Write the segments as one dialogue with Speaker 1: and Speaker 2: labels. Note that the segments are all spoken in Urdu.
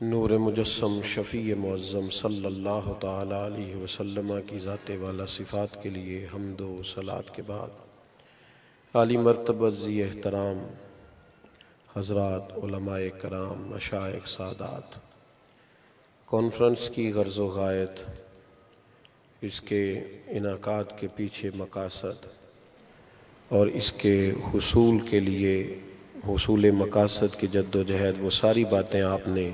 Speaker 1: نور مجسم شفیع معظم صلی اللہ تعالی علیہ وسلم کی ذات والا صفات کے لیے حمد و صلات کے بعد عالی مرتبہ ذی احترام حضرات علماء کرام مشائخ سادات، کانفرنس کی غرض و غایت، اس کے انعقاد کے پیچھے مقاصد اور اس کے حصول کے لیے حصول مقاصد کی جد و جہد، وہ ساری باتیں آپ نے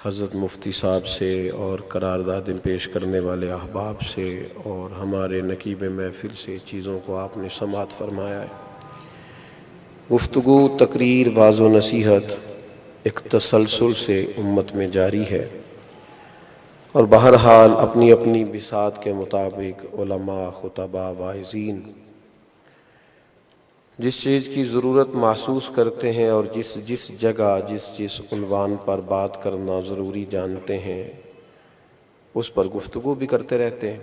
Speaker 1: حضرت مفتی صاحب سے اور قرارداد پیش کرنے والے احباب سے اور ہمارے نقیب محفل سے چیزوں کو آپ نے سماعت فرمایا ہے۔ گفتگو، تقریر، واعظ و نصیحت ایک تسلسل سے امت میں جاری ہے، اور بہرحال اپنی اپنی بساط کے مطابق علماء، خطباء، واعظین جس چیز کی ضرورت محسوس کرتے ہیں اور جس جگہ جس عنوان پر بات کرنا ضروری جانتے ہیں اس پر گفتگو بھی کرتے رہتے ہیں۔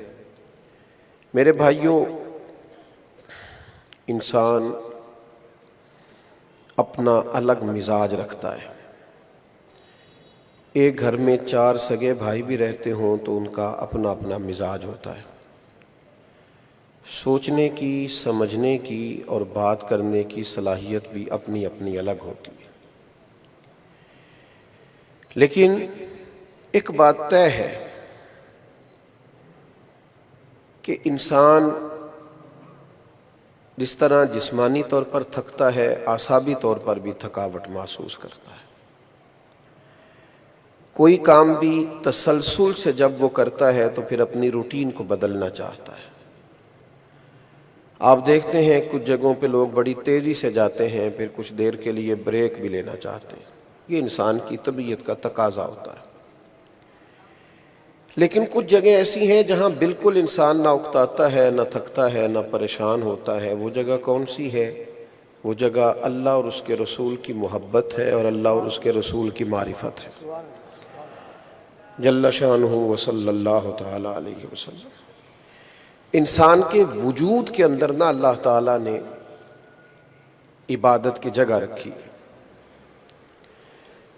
Speaker 1: میرے بھائیوں، انسان اپنا الگ مزاج رکھتا ہے۔ ایک گھر میں 4 سگے بھائی بھی رہتے ہوں تو ان کا اپنا اپنا مزاج ہوتا ہے۔ سوچنے کی، سمجھنے کی اور بات کرنے کی صلاحیت بھی اپنی اپنی الگ ہوتی ہے، لیکن ایک بات طے ہے کہ انسان جس طرح جسمانی طور پر تھکتا ہے، اعصابی طور پر بھی تھکاوٹ محسوس کرتا ہے۔ کوئی کام بھی تسلسل سے جب وہ کرتا ہے تو پھر اپنی روٹین کو بدلنا چاہتا ہے۔ آپ دیکھتے ہیں کچھ جگہوں پہ لوگ بڑی تیزی سے جاتے ہیں، پھر کچھ دیر کے لیے بریک بھی لینا چاہتے ہیں۔ یہ انسان کی طبیعت کا تقاضا ہوتا ہے۔ لیکن کچھ جگہ ایسی ہیں جہاں بالکل انسان نہ اکتاتا ہے، نہ تھکتا ہے، نہ پریشان ہوتا ہے۔ وہ جگہ کون سی ہے؟ وہ جگہ اللہ اور اس کے رسول کی محبت ہے اور اللہ اور اس کے رسول کی معرفت ہے، جل شانہ و صلی اللہ تعالی علیہ وسلم۔ انسان کے وجود کے اندر نہ اللہ تعالیٰ نے عبادت کی جگہ رکھی ہے۔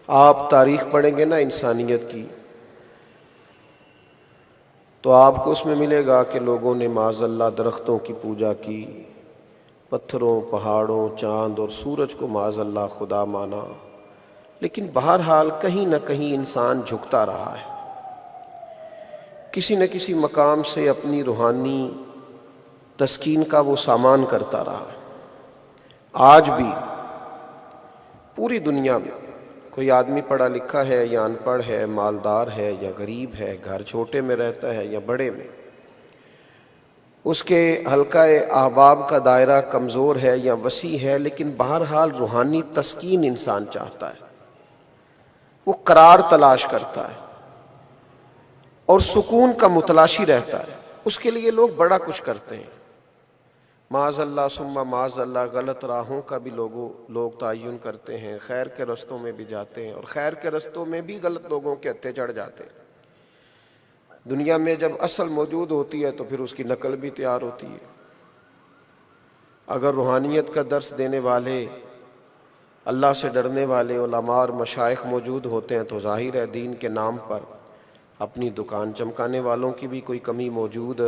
Speaker 1: آپ تاریخ پڑھیں گے نا انسانیت کی تو آپ کو اس میں ملے گا کہ لوگوں نے معاذ اللہ درختوں کی پوجا کی، پتھروں، پہاڑوں، چاند اور سورج کو معاذ اللہ خدا مانا، لیکن بہرحال کہیں نہ کہیں انسان جھکتا رہا ہے، کسی نہ کسی مقام سے اپنی روحانی تسکین کا وہ سامان کرتا رہا ہے۔ آج بھی پوری دنیا میں کوئی آدمی پڑھا لکھا ہے یا ان پڑھ ہے، مالدار ہے یا غریب ہے، گھر چھوٹے میں رہتا ہے یا بڑے میں، اس کے حلقہ احباب کا دائرہ کمزور ہے یا وسیع ہے، لیکن بہرحال روحانی تسکین انسان چاہتا ہے، وہ قرار تلاش کرتا ہے اور سکون کا متلاشی رہتا ہے۔ اس کے لیے لوگ بڑا کچھ کرتے ہیں، معاذ اللہ ثم معاذ اللہ غلط راہوں کا بھی لوگ تعین کرتے ہیں، خیر کے رستوں میں بھی جاتے ہیں اور خیر کے رستوں میں بھی غلط لوگوں کے ہتھے چڑھ جاتے ہیں۔ دنیا میں جب اصل موجود ہوتی ہے تو پھر اس کی نقل بھی تیار ہوتی ہے۔ اگر روحانیت کا درس دینے والے، اللہ سے ڈرنے والے علماء اور مشائخ موجود ہوتے ہیں تو ظاہر ہے دین کے نام پر اپنی دکان چمکانے والوں کی بھی کوئی کمی موجود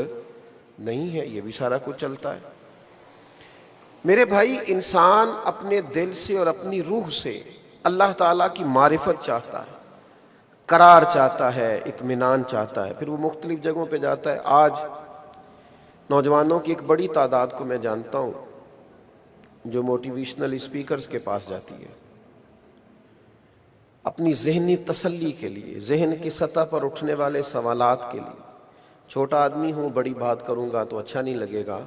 Speaker 1: نہیں ہے، یہ بھی سارا کچھ چلتا ہے۔ میرے بھائی، انسان اپنے دل سے اور اپنی روح سے اللہ تعالیٰ کی معرفت چاہتا ہے، قرار چاہتا ہے، اطمینان چاہتا ہے، پھر وہ مختلف جگہوں پہ جاتا ہے۔ آج نوجوانوں کی ایک بڑی تعداد کو میں جانتا ہوں جو موٹیویشنل اسپیکرز کے پاس جاتی ہے اپنی ذہنی تسلی کے لیے، ذہن کی سطح پر اٹھنے والے سوالات کے لیے۔ چھوٹا آدمی ہوں، بڑی بات کروں گا تو اچھا نہیں لگے گا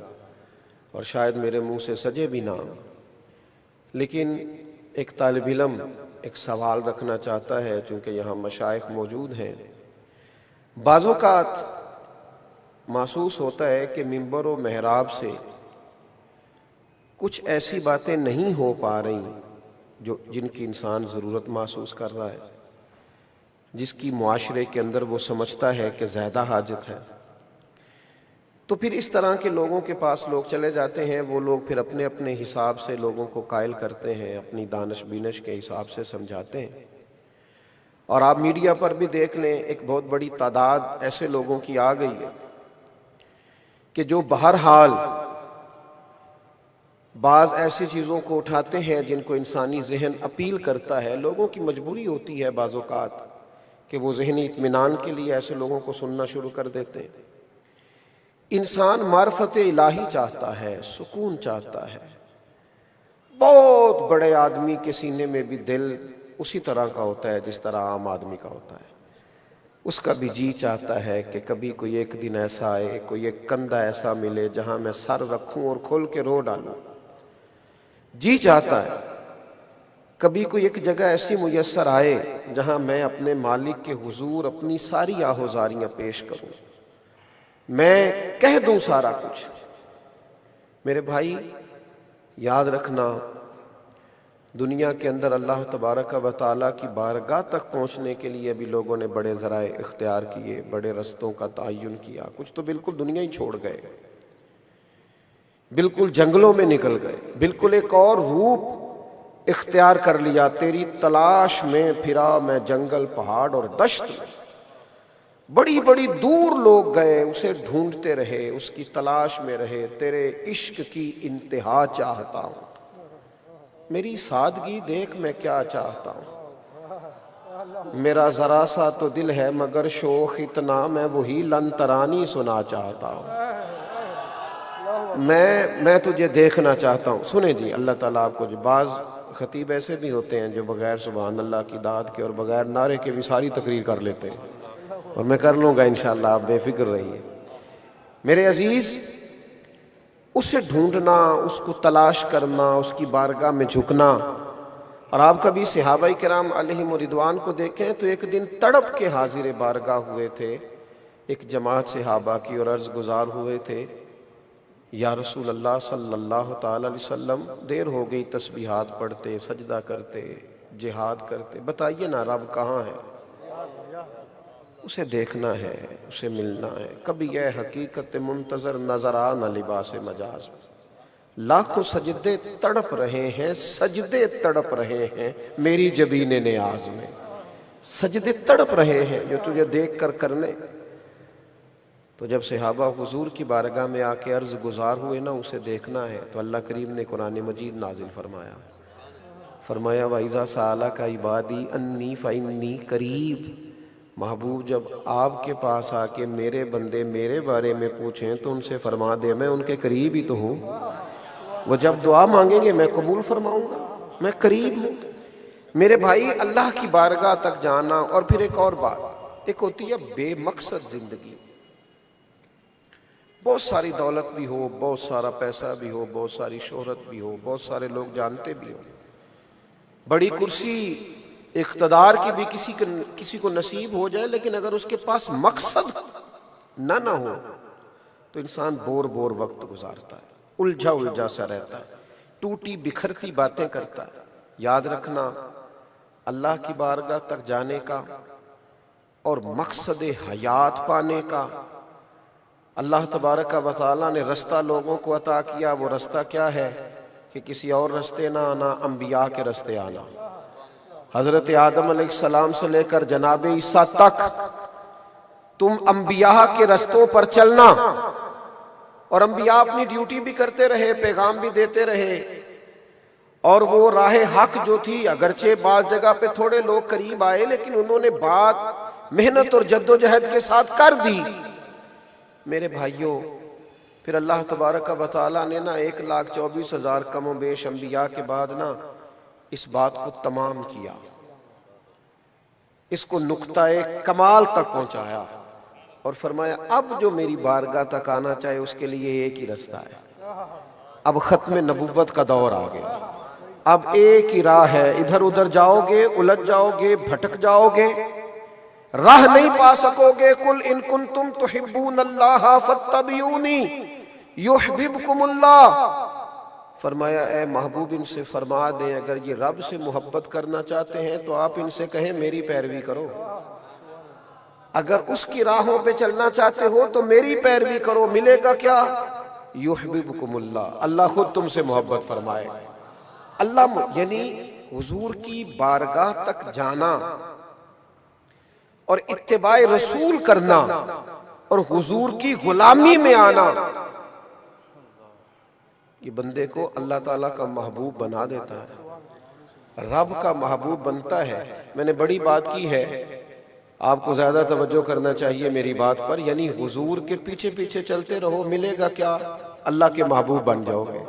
Speaker 1: اور شاید میرے منہ سے سجے بھی نہ، لیکن ایک طالب علم ایک سوال رکھنا چاہتا ہے، چونکہ یہاں مشائخ موجود ہیں۔ بعض اوقات محسوس ہوتا ہے کہ منبر و محراب سے کچھ ایسی باتیں نہیں ہو پا رہی جن کی انسان ضرورت محسوس کر رہا ہے، جس کی معاشرے کے اندر وہ سمجھتا ہے کہ زیادہ حاجت ہے، تو پھر اس طرح کے لوگوں کے پاس لوگ چلے جاتے ہیں۔ وہ لوگ پھر اپنے اپنے حساب سے لوگوں کو قائل کرتے ہیں، اپنی دانش بینش کے حساب سے سمجھاتے ہیں، اور آپ میڈیا پر بھی دیکھ لیں، ایک بہت بڑی تعداد ایسے لوگوں کی آ گئی ہے کہ جو بہرحال بعض ایسی چیزوں کو اٹھاتے ہیں جن کو انسانی ذہن اپیل کرتا ہے۔ لوگوں کی مجبوری ہوتی ہے بعض اوقات کہ وہ ذہنی اطمینان کے لیے ایسے لوگوں کو سننا شروع کر دیتے ہیں۔ انسان معرفت الہی چاہتا ہے، سکون چاہتا ہے۔ بہت بڑے آدمی کے سینے میں بھی دل اسی طرح کا ہوتا ہے جس طرح عام آدمی کا ہوتا ہے۔ اس کا بھی جی چاہتا ہے کہ کبھی کوئی ایک دن ایسا آئے، کوئی ایک کندھا ایسا ملے جہاں میں سر رکھوں اور کھول کے رو ڈالوں۔ جی چاہتا ہے کبھی کوئی ایک جگہ ایسی میسر آئے جہاں میں اپنے مالک کے حضور اپنی ساری آہوزاریاں پیش کروں، میں کہہ دوں سارا کچھ۔ میرے بھائی یاد رکھنا، دنیا کے اندر اللہ تبارک و تعالیٰ کی بارگاہ تک پہنچنے کے لیے بھی لوگوں نے بڑے ذرائع اختیار کیے، بڑے رستوں کا تعین کیا۔ کچھ تو بالکل دنیا ہی چھوڑ گئے، بالکل جنگلوں میں نکل گئے، بالکل ایک اور روپ اختیار کر لیا۔ تیری تلاش میں پھرا میں جنگل، پہاڑ اور دشت میں۔ بڑی بڑی دور لوگ گئے، اسے ڈھونڈتے رہے، اس کی تلاش میں رہے۔ تیرے عشق کی انتہا چاہتا ہوں، میری سادگی دیکھ میں کیا چاہتا ہوں۔ میرا ذرا سا تو دل ہے مگر شوق اتنا، میں وہی لن ترانی سنا چاہتا ہوں۔ میں تجھے دیکھنا چاہتا ہوں۔ سنیں جی، اللہ تعالیٰ آپ کو جو بعض خطیب ایسے بھی ہوتے ہیں جو بغیر سبحان اللہ کی داد کے اور بغیر نعرے کے بھی ساری تقریر کر لیتے ہیں، اور میں کر لوں گا انشاءاللہ، آپ بے فکر رہیے۔ میرے عزیز، اسے ڈھونڈنا، اس کو تلاش کرنا، اس کی بارگاہ میں جھکنا۔ اور آپ کبھی صحابہ کرام علیہم رضوان کو دیکھیں تو ایک دن تڑپ کے حاضر بارگاہ ہوئے تھے ایک جماعت صحابہ کی، اور عرض گزار ہوئے تھے، یا رسول اللہ صلی اللہ تعالی علیہ وسلم، دیر ہو گئی تسبیحات پڑھتے، سجدہ کرتے، جہاد کرتے، بتائیے نا رب کہاں ہے؟ اسے دیکھنا ہے، اسے ملنا ہے۔ کبھی یہ حقیقت منتظر نظر آ نہ لباس مجاز میں۔ لاکھوں سجدے تڑپ رہے ہیں، سجدے تڑپ رہے ہیں میری جبین نیاز میں۔ سجدے تڑپ رہے ہیں جو تجھے دیکھ کر کرنے۔ تو جب صحابہ حضور کی بارگاہ میں آ کے عرض گزار ہوئے نا، اسے دیکھنا ہے، تو اللہ کریم نے قرآن مجید نازل فرمایا، وَإِذَا سَأَلَكَ عِبَادِي أَنِّي فَإِنِّي قَرِيبٌ۔ محبوب جب آپ کے پاس آ کے میرے بندے میرے بارے میں پوچھیں تو ان سے فرما دے میں ان کے قریب ہی تو ہوں۔ وہ جب دعا مانگیں گے میں قبول فرماؤں گا، میں قریب ہوں۔ میرے بھائی، اللہ کی بارگاہ تک جانا۔ اور پھر ایک اور بات، ایک ہوتی ہے بے مقصد زندگی۔ بہت ساری دولت بھی ہو، بہت سارا پیسہ بھی ہو، بہت ساری شہرت بھی ہو، بہت سارے لوگ جانتے بھی ہو، بڑی کرسی اقتدار کی بھی کسی کو نصیب ہو جائے، لیکن اگر اس کے پاس مقصد نہ ہو تو انسان بور وقت گزارتا ہے، الجھا سا رہتا ہے، ٹوٹی بکھرتی باتیں کرتا ہے۔ یاد رکھنا، اللہ کی بارگاہ تک جانے کا اور مقصد حیات پانے کا اللہ تبارک و تعالیٰ نے رستہ لوگوں کو عطا کیا۔ وہ رستہ کیا ہے کہ کسی اور رستے نہ آنا، انبیاء کے رستے آنا۔ حضرت آدم علیہ السلام سے لے کر جناب عیسیٰ تک تم انبیاء کے رستوں پر چلنا۔ اور انبیاء اپنی ڈیوٹی بھی کرتے رہے، پیغام بھی دیتے رہے، اور وہ راہ حق جو تھی، اگرچہ بعض جگہ پہ تھوڑے لوگ قریب آئے، لیکن انہوں نے بات محنت اور جد و جہد کے ساتھ کر دی۔ میرے بھائیوں، پھر اللہ تبارک و تعالیٰ نے 1,24,000 کم و بیش انبیاء کے بعد اس بات کو تمام کیا، اس کو نقطہ کمال تک پہنچایا، اور فرمایا اب جو میری بارگاہ تک آنا چاہے اس کے لیے ایک ہی رستہ ہے۔ اب ختم نبوت کا دور آ گیا، اب ایک ہی راہ ہے۔ ادھر ادھر جاؤ گے، الجھ جاؤ گے، بھٹک جاؤ گے، راہ نہیں پا سکو گے۔ قل ان کنتم تحبون اللہ فاتبعونی یحببکم اللہ۔ فرمایا اے محبوب ان سے فرما دیں اگر یہ رب سے محبت کرنا چاہتے ہیں تو آپ ان سے کہیں میری پیروی کرو، اگر اس کی راہوں پہ چلنا چاہتے ہو تو میری پیروی کرو۔ ملے گا کیا؟ یحببکم اللہ، اللہ خود تم سے محبت فرمائے۔ اللہ یعنی حضور کی بارگاہ تک جانا اور اتباع رسول کرنا اور حضور کی غلامی میں آنا، یہ بندے کو اللہ تعالیٰ کا محبوب بنا دیتا ہے، رب کا محبوب بنتا ہے۔ میں نے بڑی بات کی ہے، آپ کو زیادہ توجہ کرنا چاہیے میری بات پر، یعنی حضور کے پیچھے پیچھے چلتے رہو، ملے گا کیا؟ اللہ کے محبوب بن جاؤ گے۔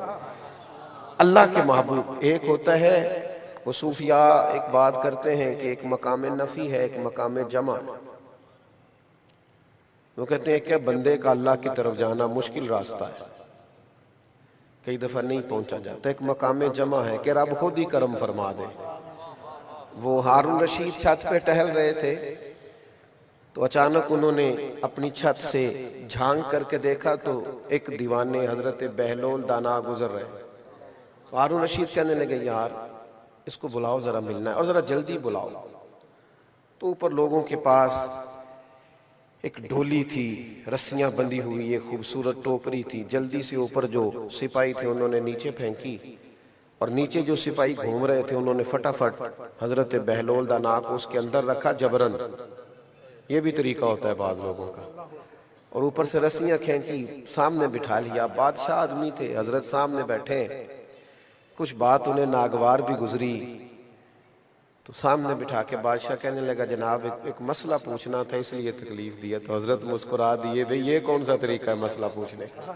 Speaker 1: اللہ کے محبوب ایک ہوتا ہے، وہ صوفیاء ایک بات کرتے ہیں کہ ایک مقام نفی ہے، ایک مقام جمع۔ وہ کہتے ہیں کہ بندے کا اللہ کی طرف جانا مشکل راستہ ہے، کئی دفعہ نہیں پہنچا جاتا۔ ایک مقام جمع ہے کہ رب خود ہی کرم فرما دے۔ وہ ہارون رشید چھت پہ ٹہل رہے تھے تو اچانک انہوں نے اپنی چھت سے جھانک کر کے دیکھا تو ایک دیوانے حضرت بہلول دانا گزر رہے۔ تو ہارون رشید کہنے لگے یار اس کو بلاؤ، ذرا ملنا ہے اور ذرا جلدی بلاؤ۔ تو اوپر لوگوں کے پاس ایک ڈولی تھی، رسیاں بندھی ہوئی، ایک خوبصورت ٹوکری تھی، جلدی سے اوپر جو سپاہی تھے انہوں نے نیچے پھینکی، اور نیچے جو سپاہی گھوم رہے تھے انہوں نے فٹافٹ حضرت بہلول دانا کو اس کے اندر رکھا جبرن۔ یہ بھی طریقہ ہوتا ہے بعض لوگوں کا، اور اوپر سے رسیاں کھینچی، سامنے بٹھا لیا۔ بادشاہ آدمی تھے، حضرت سامنے بیٹھے، کچھ بات انہیں ناگوار بھی گزری تو سامنے بٹھا کے بادشاہ کہنے لگا جناب ایک مسئلہ پوچھنا تھا اس لیے تکلیف دیا۔ تو حضرت مسکرا دیے، بھئی یہ کون سا طریقہ ہے مسئلہ پوچھنے کا؟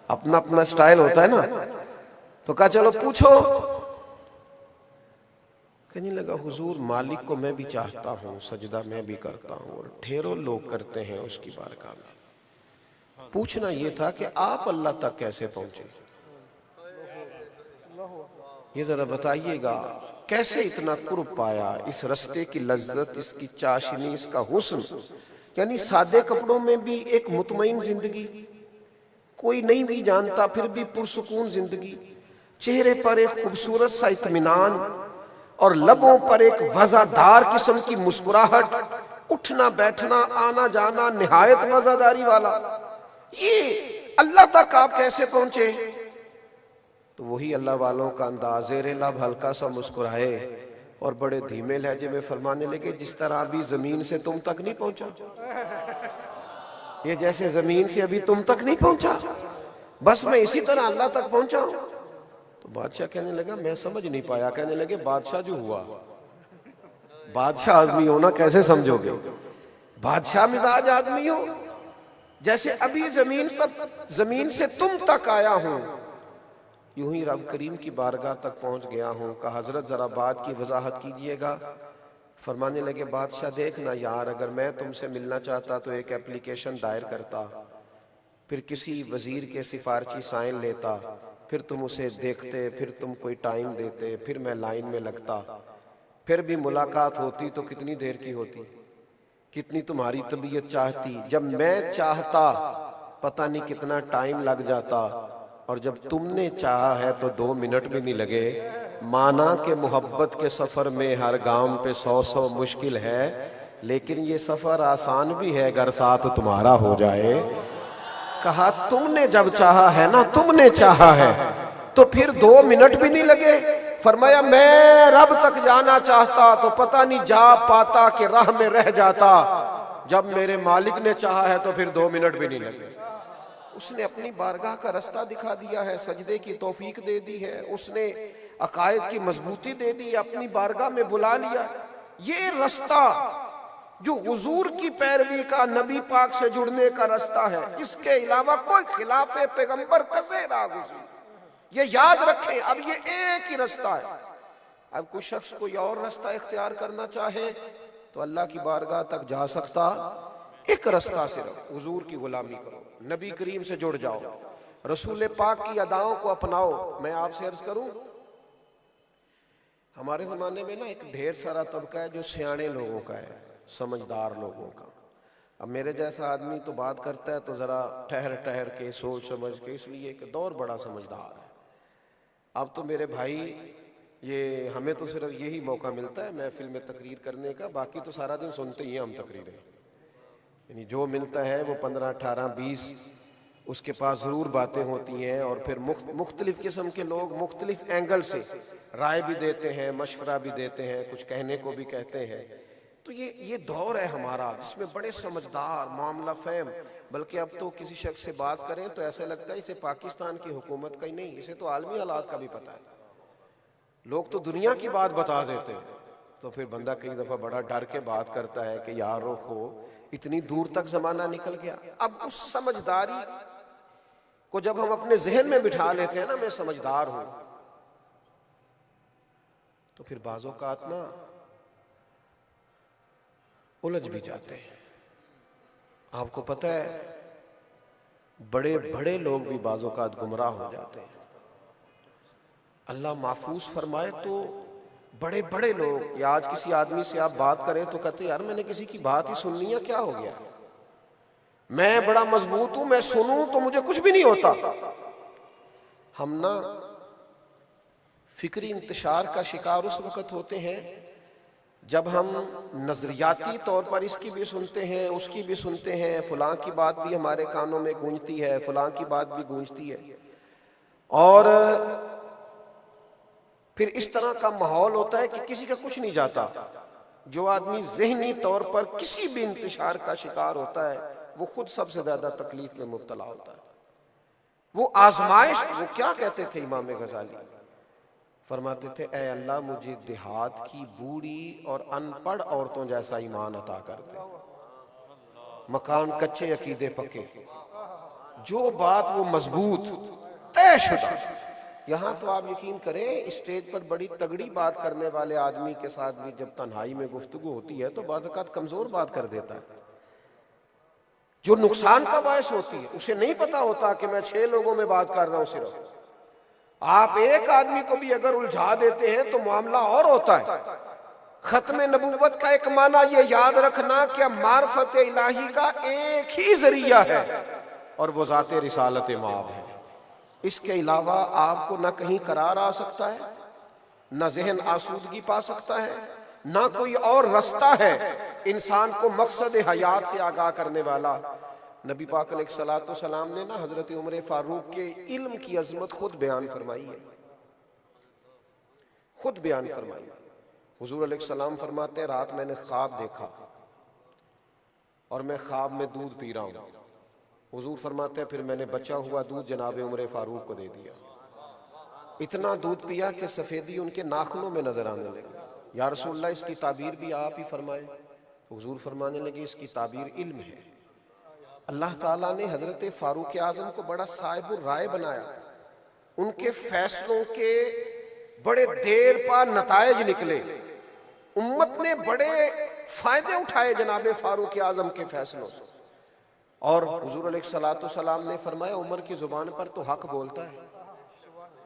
Speaker 1: اپنا اپنا سٹائل ہوتا ہے نا۔ تو کہا چلو پوچھو۔ کہنے لگا حضور مالک کو میں بھی چاہتا ہوں، سجدہ میں بھی کرتا ہوں، اور ڈھیروں لوگ کرتے ہیں اس کی بارگاہ میں۔ پوچھنا یہ تھا کہ آپ اللہ تک کیسے پہنچے؟ یہ ذرا بتائیے گا، کیسے اتنا قرب پایا؟ اس رستے کی لذت، اس کی چاشنی، اس کا حسن، یعنی سادے کپڑوں میں بھی ایک مطمئن زندگی، کوئی نہیں بھی جانتا پھر بھی پرسکون زندگی، چہرے پر ایک خوبصورت سا اطمینان، اور لبوں پر ایک وزادار قسم کی مسکراہٹ، اٹھنا بیٹھنا آنا جانا نہایت وزاداری والا۔ یہ اللہ تک آپ کیسے پہنچے؟ تو وہی اللہ والوں کا انداز، زیر لب ہلکا سا مسکرائے اور بڑے دھیمے لہجے میں فرمانے لگے جس طرح ابھی زمین سے تم تک نہیں پہنچا، یہ جیسے زمین سے ابھی تم تک نہیں پہنچا، بس میں اسی طرح اللہ تک پہنچا ہوں۔ تو بادشاہ کہنے لگا میں سمجھ نہیں پایا۔ کہنے لگے بادشاہ جو ہوا، بادشاہ آدمی ہونا کیسے سمجھو گے؟ بادشاہ مزاج آدمی ہو، جیسے ابھی زمین سے تم تک آیا ہوں، یوں ہی رب کریم کی بارگاہ تک پہنچ گیا ہوں۔ کہا حضرت ذرا بات کی وضاحت کیجئے گا۔ فرمانے لگے بادشاہ دیکھنا یار، اگر میں تم سے ملنا چاہتا تو ایک اپلیکیشن دائر کرتا، پھر کسی وزیر کے سفارشی سائن لیتا، پھر تم اسے دیکھتے، پھر تم کوئی ٹائم دیتے، پھر میں لائن میں لگتا، پھر بھی ملاقات ہوتی تو کتنی دیر کی ہوتی، کتنی تمہاری طبیعت چاہتی، جب میں چاہتا پتہ نہیں کتنا ٹائم لگ جاتا، اور جب تم نے چاہا ہے تو 2 منٹ بھی نہیں لگے۔ مانا کہ محبت کے سفر میں ہر گام پہ 100 مشکل ہے، لیکن یہ سفر آسان بھی ہے اگر ساتھ تمہارا ہو جائے۔ کہا تم نے جب چاہا ہے نا، تم نے چاہا ہے تو پھر 2 منٹ بھی نہیں لگے۔ فرمایا میں رب تک جانا چاہتا تو پتہ نہیں جا پاتا کہ راہ میں رہ جاتا، جب میرے مالک نے چاہا ہے تو پھر 2 منٹ بھی نہیں لگے۔ اس نے اپنی بارگاہ کا رستہ دکھا دیا ہے، سجدے کی توفیق دے دی ہے، اس نے عقائد کی مضبوطی دے دی، اپنی بارگاہ میں بلا لیا۔ یہ رستہ جو حضور کی پیروی کا، نبی پاک سے جڑنے کا رستہ ہے، اس کے علاوہ کوئی خلاف پیغمبر کسے نہ گزری۔ یہ یاد رکھیں، اب یہ ایک ہی رستہ ہے۔ اب کوئی شخص کوئی اور رستہ اختیار کرنا چاہے تو اللہ کی بارگاہ تک جا سکتا، ایک رستہ صرف، حضور کی غلامی کرو، نبی کریم سے جڑ جاؤ، رسول پاک کی اداؤں کو اپناؤ۔ میں آپ سے عرض کروں، ہمارے زمانے میں نا ایک ڈھیر سارا طبقہ ہے جو سیانے لوگوں کا ہے، سمجھدار لوگوں کا۔ اب میرے جیسا آدمی تو بات کرتا ہے تو ذرا ٹھہر ٹھہر کے سوچ سمجھ کے، اس لیے کہ دور بڑا سمجھدار ہے۔ اب تو میرے بھائی یہ ہمیں تو صرف یہی موقع ملتا ہے محفل میں تقریر کرنے کا، باقی تو سارا دن سنتے ہی ہم تقریریں، یعنی جو ملتا ہے وہ 15 18 20 اس کے پاس ضرور باتیں ہوتی ہیں، اور پھر مختلف قسم کے لوگ مختلف اینگل سے رائے بھی دیتے ہیں، مشورہ بھی دیتے ہیں، کچھ کہنے کو بھی کہتے ہیں۔ تو یہ دور ہے ہمارا جس میں بڑے سمجھدار، معاملہ فہم، بلکہ اب تو کسی شخص سے بات کریں تو ایسا لگتا ہے اسے پاکستان کی حکومت کا ہی نہیں، اسے تو عالمی حالات کا بھی پتہ ہے، لوگ تو دنیا کی بات بتا دیتے ہیں۔ تو پھر بندہ کئی دفعہ بڑا ڈر کے بات کرتا ہے کہ یار رخو، اتنی دور تک زمانہ نکل گیا۔ اب اس سمجھداری کو جب ہم اپنے ذہن میں بٹھا لیتے ہیں نا، میں سمجھدار ہوں، تو پھر بعض اوقات نا الجھ بھی جاتے ہیں۔ آپ کو پتہ ہے بڑے بڑے لوگ بھی بعض اوقات گمراہ ہو جاتے ہیں۔ اللہ محفوظ فرمائے تو بڑے بڑے لوگ، یا آج کسی آدمی سے آپ بات کریں تو کہتے ہیں یار میں نے کسی کی بات ہی سننی ہے، کیا ہو گیا، میں بڑا مضبوط ہوں، میں سنوں تو مجھے کچھ بھی نہیں ہوتا۔ ہم نا فکری انتشار کا شکار اس وقت ہوتے ہیں جب ہم نظریاتی طور پر اس کی بھی سنتے ہیں، اس کی بھی سنتے ہیں، فلاں کی بات بھی ہمارے کانوں میں گونجتی ہے، فلاں کی بات بھی گونجتی ہے، اور پھر اس طرح کا ماحول ہوتا ہے کہ کسی کا کچھ نہیں جاتا۔ جو آدمی ذہنی طور پر کسی بھی انتشار کا شکار ہوتا ہے وہ خود سب سے زیادہ تکلیف میں مبتلا ہوتا ہے۔ وہ آزمائش، وہ کیا کہتے تھے امام غزالی، فرماتے تھے اے اللہ مجھے دیہات کی بوڑھی اور ان پڑھ عورتوں جیسا ایمان عطا کر دے، مکان کچے عقیدے پکے، جو بات وہ مضبوط طے شدہ۔ یہاں تو آپ یقین کریں اسٹیج پر بڑی تگڑی بات کرنے والے آدمی کے ساتھ بھی جب تنہائی میں گفتگو ہوتی ہے تو بعض اوقات کمزور بات کر دیتا ہے، جو نقصان کا باعث ہوتی ہے۔ اسے نہیں پتا ہوتا کہ میں 6 لوگوں میں بات کر رہا ہوں صرف۔ آپ ایک آدمی کو بھی اگر الجھا دیتے ہیں تو معاملہ اور ہوتا ہے۔ ختم نبوت کا ایک معنی یہ یاد رکھنا کہ معرفت الہی کا ایک ہی ذریعہ ہے اور وہ ذات رسالت مآب ہے۔ اس کے علاوہ آپ کو نہ کہیں قرار آ سکتا ہے، نہ ذہن آسودگی پا سکتا ہے، نہ کوئی اور رستہ ہے انسان کو مقصد حیات سے آگاہ کرنے والا۔ نبی پاک علیہ السلام نے نا حضرت عمر فاروق کے علم کی عظمت خود بیان فرمائی ہے، خود بیان فرمائی۔ حضور علیہ السلام فرماتے ہیں رات میں نے خواب دیکھا اور میں خواب میں دودھ پی رہا ہوں۔ حضور فرماتے ہیں پھر میں نے بچا ہوا دودھ جناب عمر فاروق کو دے دیا، اتنا دودھ پیا کہ سفیدی ان کے ناخنوں میں نظر آنے لگی۔ یا رسول اللہ اس کی تعبیر بھی آپ ہی فرمائیں۔ حضور فرمانے لگے اس کی تعبیر علم ہے۔ اللہ تعالیٰ نے حضرت فاروق اعظم کو بڑا صاحب الرائے بنایا، ان کے فیصلوں کے بڑے دیر پا نتائج نکلے، امت نے بڑے فائدے اٹھائے جناب فاروق اعظم کے فیصلوں سے۔ اور حضور علیہ السلام نے فرمایا عمر کی زبان پر تو حق بولتا ہے،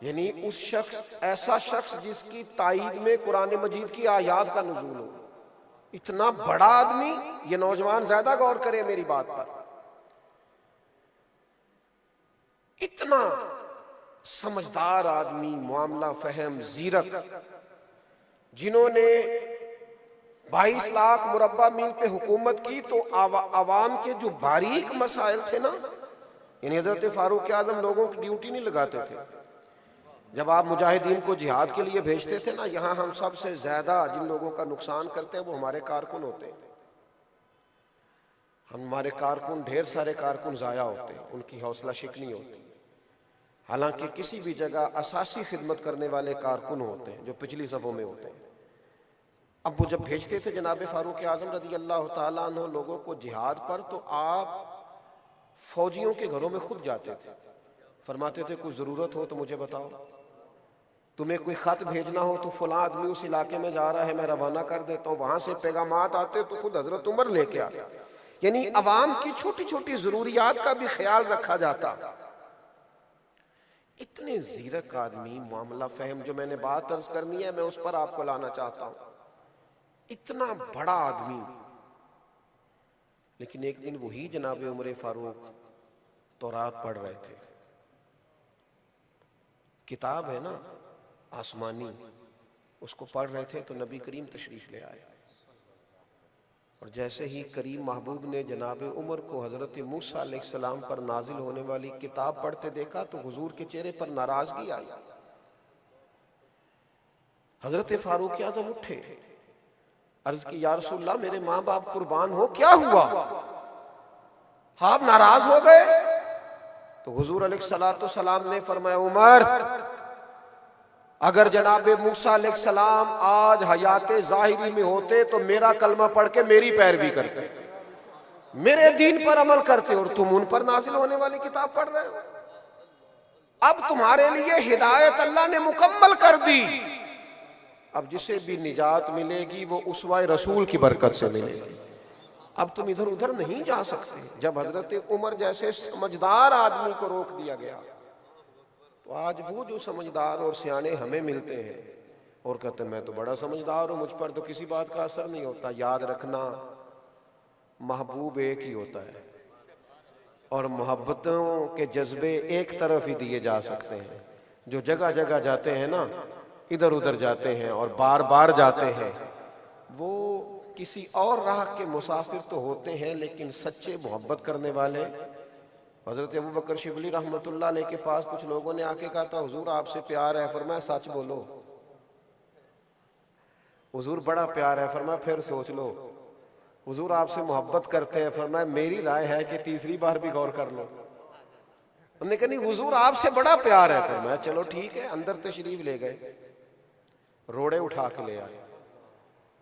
Speaker 1: یعنی اس شخص، ایسا شخص جس کی تائید میں قرآن مجید کی آیات کا نزول ہو۔ اتنا بڑا آدمی، یہ نوجوان زیادہ غور کریں میری بات پر، اتنا سمجھدار آدمی، معاملہ فہم، زیرک، جنہوں نے 22 لاکھ مربع میل پہ حکومت کی تو عوام کے جو باریک مسائل تھے نا، یعنی حضرت فاروق اعظم لوگوں کی ڈیوٹی نہیں لگاتے تھے۔ جب آپ مجاہدین کو جہاد کے لیے بھیجتے تھے نا، یہاں ہم سب سے زیادہ جن لوگوں کا نقصان کرتے ہیں وہ ہمارے کارکن ہوتے ہیں۔ ہمارے کارکن، ڈھیر سارے کارکن ضائع ہوتے ہیں، ان کی حوصلہ شکنی ہوتی ہے، حالانکہ کسی بھی جگہ اساسی خدمت کرنے والے کارکن ہوتے ہیں جو پچھلی صفوں میں ہوتے ہیں۔ اب وہ جب بھیجتے تھے جناب فاروق اعظم رضی اللہ تعالیٰ عنہ لوگوں کو جہاد پر، تو آپ فوجیوں کے گھروں میں خود جاتے تھے، فرماتے تھے کوئی ضرورت ہو تو مجھے بتاؤ، تمہیں کوئی خط بھیجنا ہو تو فلاں آدمی اس علاقے میں جا رہا ہے، میں روانہ کر دیتا ہوں، وہاں سے پیغامات آتے تو خود حضرت عمر لے کے آتے۔ یعنی عوام کی چھوٹی چھوٹی ضروریات کا بھی خیال رکھا جاتا۔ اتنے زیرک آدمی، معاملہ فہم، جو میں نے بات عرض کرنی ہے میں اس پر آپ کو لانا چاہتا ہوں، اتنا بڑا آدمی، لیکن ایک دن وہی جناب عمر فاروق تورات پڑھ رہے تھے، کتاب ہے نا آسمانی، اس کو پڑھ رہے تھے تو نبی کریم تشریف لے آئے، اور جیسے ہی کریم محبوب نے جناب عمر کو حضرت موسیٰ علیہ السلام پر نازل ہونے والی کتاب پڑھتے دیکھا تو حضور کے چہرے پر ناراضگی آئی۔ حضرت فاروق اعظم اٹھے، عرض کی یا رسول اللہ میرے ماں باپ قربان ہو، کیا ہوا؟ آپ ناراض ہو گئے؟ تو حضور علیہ الصلوۃ والسلام نے فرمایا عمر، اگر جناب موسیٰ علیہ السلام آج حیات ظاہری میں ہوتے تو میرا کلمہ پڑھ کے میری پیروی کرتے، میرے دین پر عمل کرتے، اور تم ان پر نازل ہونے والی کتاب پڑھ رہے ہو۔ اب تمہارے لیے ہدایت اللہ نے مکمل کر دی، اب جسے بھی نجات ملے گی وہ اسوہ رسول کی برکت سے ملے گی، اب تم ادھر ادھر نہیں جا سکتے۔ جب حضرت عمر جیسے سمجھدار آدمی کو روک دیا گیا تو آج وہ جو سمجھدار اور سیانے ہمیں ملتے ہیں اور کہتے ہیں میں تو بڑا سمجھدار ہوں، مجھ پر تو کسی بات کا اثر نہیں ہوتا۔ یاد رکھنا محبوب ایک ہی ہوتا ہے اور محبتوں کے جذبے ایک طرف ہی دیے جا سکتے ہیں۔ جو جگہ جگہ جاتے ہیں نا، ادھر ادھر جاتے ہیں اور بار بار جاتے ہیں، وہ کسی اور راہ کے مسافر تو ہوتے ہیں، لیکن سچے محبت کرنے والے۔ حضرت ابوبکر شبلی رحمۃ اللہ علیہ کے پاس کچھ لوگوں نے آ کے کہا تھا حضور آپ سے پیار ہے، فرمایا سچ بولو۔ حضور بڑا پیار ہے، فرمایا پھر سوچ لو۔ حضور آپ سے محبت کرتے ہیں، فرمایا میری رائے ہے کہ تیسری بار بھی غور کر لو۔ انہوں نے کہا نہیں حضور آپ سے بڑا پیار ہے، فرمایا چلو ٹھیک ہے۔ اندر تشریف لے گئے، روڑے اٹھا کے لے آئے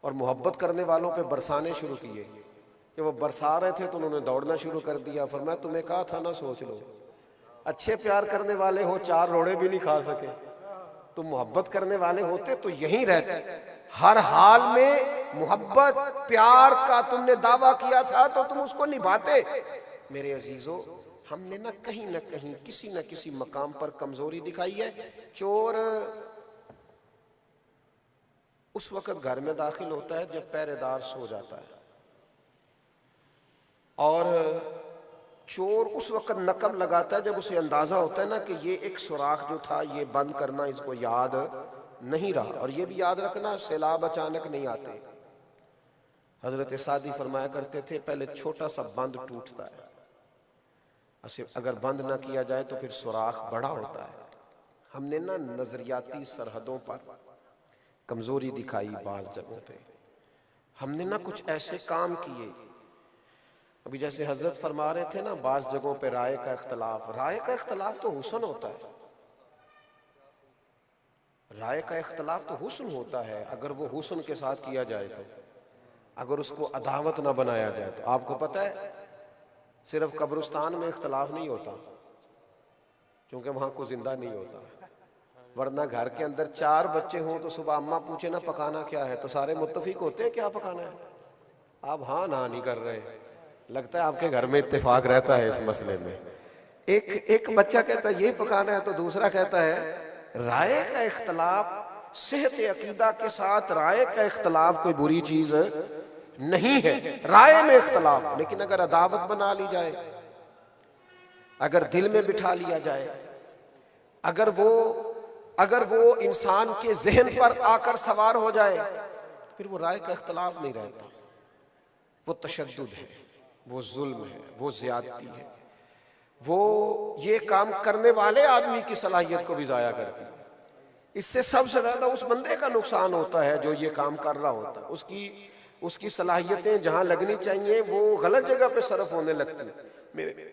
Speaker 1: اور محبت کرنے والوں پہ برسانے شروع کیے۔ کہ وہ برسا رہے تھے تو انہوں نے دوڑنا شروع کر دیا۔ فرمایا تمہیں کہا تھا نا سوچ لو۔ اچھے پیار کرنے والے ہو، 4 روڑے بھی نہیں کھا سکے، تم محبت کرنے والے ہوتے تو یہیں رہتے۔ ہر حال میں محبت پیار کا تم نے دعویٰ کیا تھا تو تم اس کو نبھاتے۔ میرے عزیزو، ہم نے نہ کہیں کسی نہ کسی مقام پر کمزوری دکھائی ہے۔ چور اس وقت گھر میں داخل ہوتا ہے جب پہرے دار سو جاتا ہے، اور چور اس وقت نقب لگاتا ہے جب اسے اندازہ ہوتا ہے نا کہ یہ ایک سوراخ جو تھا یہ بند کرنا اس کو یاد نہیں رہا۔ اور یہ بھی یاد رکھنا سیلاب اچانک نہیں آتے۔ حضرت سعدی فرمایا کرتے تھے پہلے چھوٹا سا بند ٹوٹتا ہے، اگر بند نہ کیا جائے تو پھر سوراخ بڑا ہوتا ہے۔ ہم نے نا نظریاتی سرحدوں پر کمزوری دکھائی، بعض جگہوں پہ ہم نے نا کچھ ایسے کام کیے۔ ابھی جیسے حضرت فرما رہے تھے نا بعض جگہوں پہ رائے کا اختلاف، رائے کا اختلاف تو حسن ہوتا ہے، رائے کا اختلاف تو حسن ہوتا ہے اگر وہ حسن کے ساتھ کیا جائے تو، اگر اس کو عداوت نہ بنایا جائے تو۔ آپ کو پتہ ہے صرف قبرستان میں اختلاف نہیں ہوتا کیونکہ وہاں کوئی زندہ نہیں ہوتا، ورنہ گھر کے اندر 4 بچے ہوں تو صبح اماں پوچھے نا پکانا کیا ہے تو سارے متفق ہوتے ہیں کیا پکانا ہے۔ آپ ہاں نہ نہیں کر رہے، لگتا ہے آپ کے گھر میں اتفاق رہتا ہے اس مسئلے میں۔ ایک بچہ کہتا ہے یہ پکانا ہے تو دوسرا کہتا ہے۔ رائے کا اختلاف صحت عقیدہ کے ساتھ، رائے کا اختلاف کوئی بری چیز نہیں ہے، رائے میں اختلاف، لیکن اگر عداوت بنا لی جائے، اگر دل میں بٹھا لیا جائے، اگر وہ انسان کے ذہن پر آ کر سوار ہو جائے، پھر وہ رائے کا اختلاف نہیں رہتا، وہ تشدد ہے، وہ ظلم ہے، وہ زیادتی ہے، وہ یہ کام کرنے والے آدمی کی صلاحیت کو بھی ضائع کرتی ہے۔ اس سے سب سے زیادہ اس بندے کا نقصان ہوتا ہے جو یہ کام کر رہا ہوتا ہے، اس کی صلاحیتیں جہاں لگنی چاہیے وہ غلط جگہ پہ صرف ہونے لگتی ہیں۔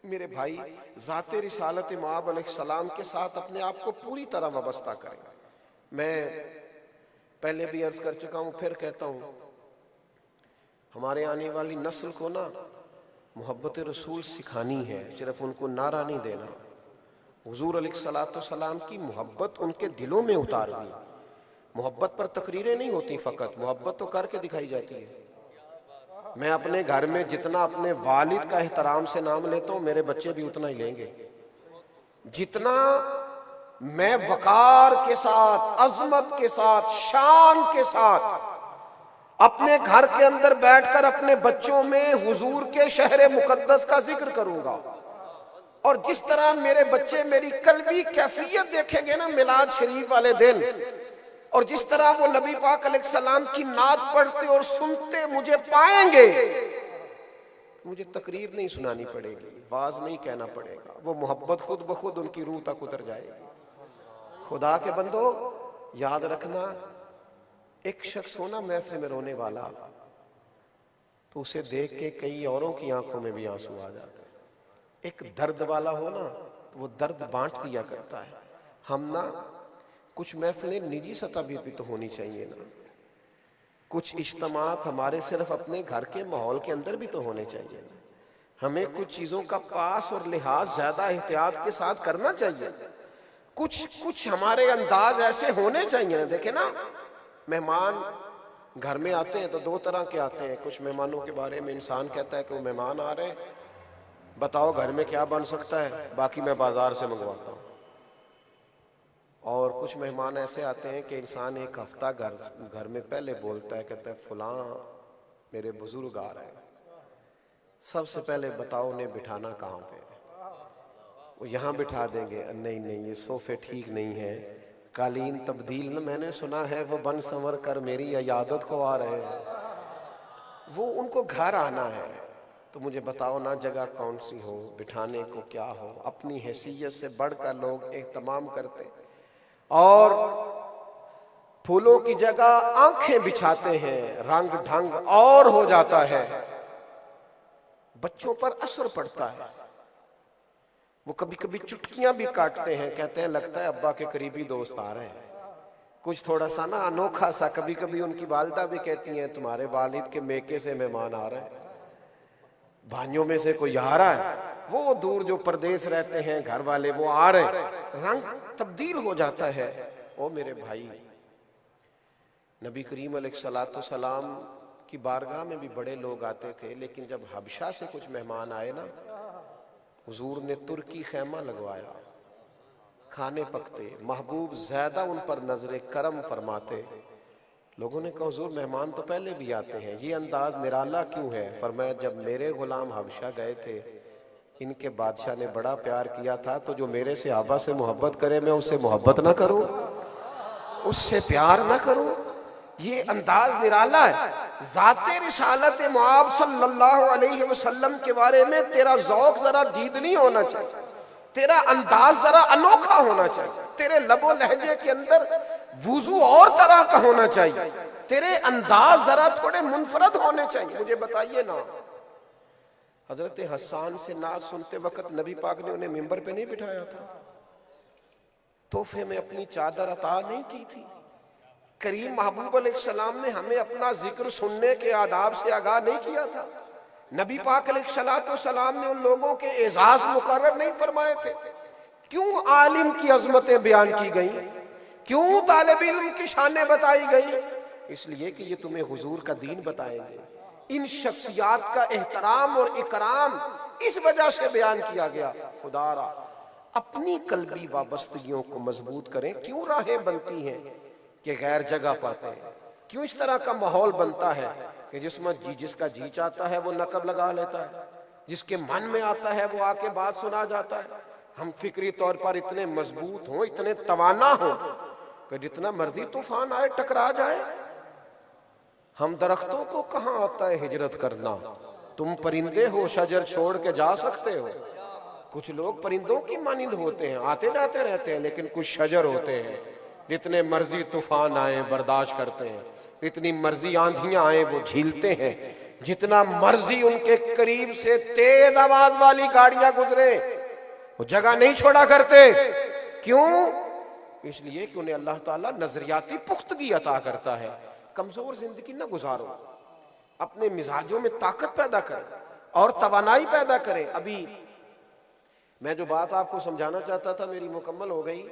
Speaker 1: میرے بھائی، ذات رسالت مآب علیہ السلام کے ساتھ اپنے آپ کو پوری طرح وابستہ کریں۔ میں پہلے بھی عرض کر چکا ہوں، پھر کہتا ہوں، ہمارے آنے والی نسل کو نا محبت رسول سکھانی ہے، صرف ان کو نعرہ نہیں دینا۔ حضور علیہ الصلوۃ والسلام کی محبت ان کے دلوں میں اتارنی۔ محبت پر تقریریں نہیں ہوتی، فقط محبت تو کر کے دکھائی جاتی ہے۔ میں اپنے گھر میں جتنا اپنے والد کا احترام سے نام لیتا ہوں میرے بچے بھی اتنا ہی لیں گے، جتنا میں وقار کے ساتھ، عظمت کے ساتھ، شان کے ساتھ اپنے گھر کے اندر بیٹھ کر اپنے بچوں میں حضور کے شہر مقدس کا ذکر کروں گا۔ اور جس طرح میرے بچے میری قلبی کیفیت دیکھیں گے نا میلاد شریف والے دن، اور جس طرح وہ نبی پاک علیہ السلام کی نعت پڑھتے اور سنتے مجھے پائیں گے، مجھے تقریر نہیں سنانی پڑے گی، واز نہیں کہنا پڑے گا، وہ محبت خود بخود ان کی روح تک اتر جائے گی۔ خدا کے بندو، یاد رکھنا ایک شخص ہونا محفل میں رونے والا تو اسے دیکھ کے کئی اوروں کی آنکھوں میں بھی آنسو آ جاتے ہیں. ایک درد والا ہو نا تو وہ درد بانٹ دیا کرتا ہے. ہم نا کچھ محفلیں نجی سطح بھی تو ہونی چاہیے نا, کچھ اجتماعات ہمارے صرف اپنے گھر کے ماحول کے اندر بھی تو ہونے چاہیے نا. ہمیں کچھ چیزوں کا پاس اور لحاظ زیادہ احتیاط کے ساتھ کرنا چاہیے. کچھ ہمارے انداز ایسے ہونے چاہیے. دیکھیں نا, مہمان گھر میں آتے ہیں تو دو طرح کے آتے ہیں. کچھ مہمانوں کے بارے میں انسان کہتا ہے کہ وہ مہمان آ رہے ہیں, بتاؤ گھر میں کیا بن سکتا ہے, باقی میں بازار سے منگواتا ہوں. اور کچھ مہمان ایسے آتے ہیں کہ انسان ایک ہفتہ گھر میں پہلے بولتا ہے, کہتا ہے فلاں میرے بزرگ آ رہے ہیں, سب سے پہلے بتاؤ انہیں بٹھانا کہاں پہ. وہ یہاں بٹھا دیں گے, نہیں یہ صوفے ٹھیک نہیں ہے, قالین تبدیل نہ, میں نے سنا ہے وہ بن سنور کر میری عیادت کو آ رہے ہیں. وہ ان کو گھر آنا ہے تو مجھے بتاؤ نا جگہ کون سی ہو, بٹھانے کو کیا ہو. اپنی حیثیت سے بڑھ کر لوگ اہتمام کرتے اور پھولوں کی جگہ آنکھیں بچھاتے ہیں, رنگ ڈھنگ اور ہو جاتا ہے. بچوں پر اثر پڑتا ہے. وہ کبھی کبھی چٹکیاں بھی کاٹتے ہیں, کہتے ہیں لگتا ہے ابا کے قریبی دوست آ رہے ہیں. کچھ تھوڑا سا نا انوکھا سا, کبھی کبھی ان کی والدہ بھی کہتی ہیں تمہارے والد کے میکے سے مہمان آ رہے ہیں, بھائیوں میں سے کوئی آ رہا ہے. وہ دور جو پردیس رہتے ہیں گھر والے وہ آ رہے ہیں, رنگ تبدیل ہو جاتا ہے. او میرے بھائی, نبی کریم علیہ السلام کی بارگاہ میں بھی بڑے لوگ آتے تھے, لیکن جب حبشہ سے کچھ مہمان آئے نا, حضور نے ترکی خیمہ لگوایا, کھانے پکتے, محبوب زیادہ ان پر نظر کرم فرماتے. لوگوں نے کہا حضور مہمان تو پہلے بھی آتے ہیں, یہ انداز نرالا کیوں ہے؟ فرمایا جب میرے غلام حبشہ گئے تھے ان کے بادشاہ نے بڑا پیار کیا تھا, تو جو میرے صحابہ سے محبت کرے میں اس سے محبت نہ کروں, اس سے پیار نہ کروں. یہ انداز نرالا ہے. ذات رسالت معاب صلی اللہ علیہ وسلم کے بارے میں تیرا ذوق ذرا دیدنی ہونا چاہیے, تیرا انداز ذرا انوکھا ہونا چاہیے, تیرے لب و لہجے کے اندر وضو اور طرح کا ہونا چاہیے, تیرے انداز ذرا تھوڑے منفرد ہونے چاہیے. مجھے بتائیے نا, حضرت حسان سے نعت سنتے وقت نبی پاک نے انہیں ممبر پہ نہیں بٹھایا تھا, تحفے میں اپنی چادر عطا نہیں کی تھی. کریم محبوب علیہ السلام نے ہمیں اپنا ذکر سننے کے آداب سے آگاہ نہیں کیا تھا. نبی پاک علیہ السلام نے ان لوگوں کے اعزاز مقرر نہیں فرمائے تھے. کیوں عالم کی عظمتیں بیان کی گئیں, کیوں طالب علم کی شانیں بتائی گئیں؟ اس لیے کہ یہ تمہیں حضور کا دین بتائیں گے. ان شخصیات کا احترام اور اکرام اس وجہ سے بیان کیا گیا. خدا را اپنی قلبی وابستگیوں کو مضبوط کریں. کیوں راہیں بنتی ہیں کہ غیر جگہ پاتے ہیں, کیوں اس طرح کا ماحول بنتا ہے کہ جس کا جی چاہتا ہے وہ نقب لگا لیتا ہے, جس کے من میں آتا ہے وہ آ کے بات سنا جاتا ہے. ہم فکری طور پر اتنے مضبوط ہوں, اتنے توانا ہوں کہ جتنا مرضی طوفان آئے ٹکرا جائے. ہم درختوں کو کہاں آتا ہے ہجرت کرنا, تم پرندے ہو شجر چھوڑ کے جا سکتے ہو. کچھ لوگ پرندوں کی مانند ہوتے ہیں, آتے جاتے رہتے ہیں, لیکن کچھ شجر ہوتے ہیں جتنے مرضی طوفان آئیں برداشت کرتے ہیں, اتنی مرضی آندھیاں آئیں وہ جھیلتے ہیں, جتنا مرضی ان کے قریب سے تیز آواز والی گاڑیاں گزرے وہ جگہ نہیں چھوڑا کرتے. کیوں؟ اس لیے کہ انہیں اللہ تعالیٰ نظریاتی پختگی عطا کرتا ہے. کمزور زندگی نہ گزارو, اپنے مزاجوں میں طاقت پیدا کریں اور توانائی پیدا کریں. ابھی میں جو بات آپ کو سمجھانا چاہتا تھا میری مکمل ہو گئی.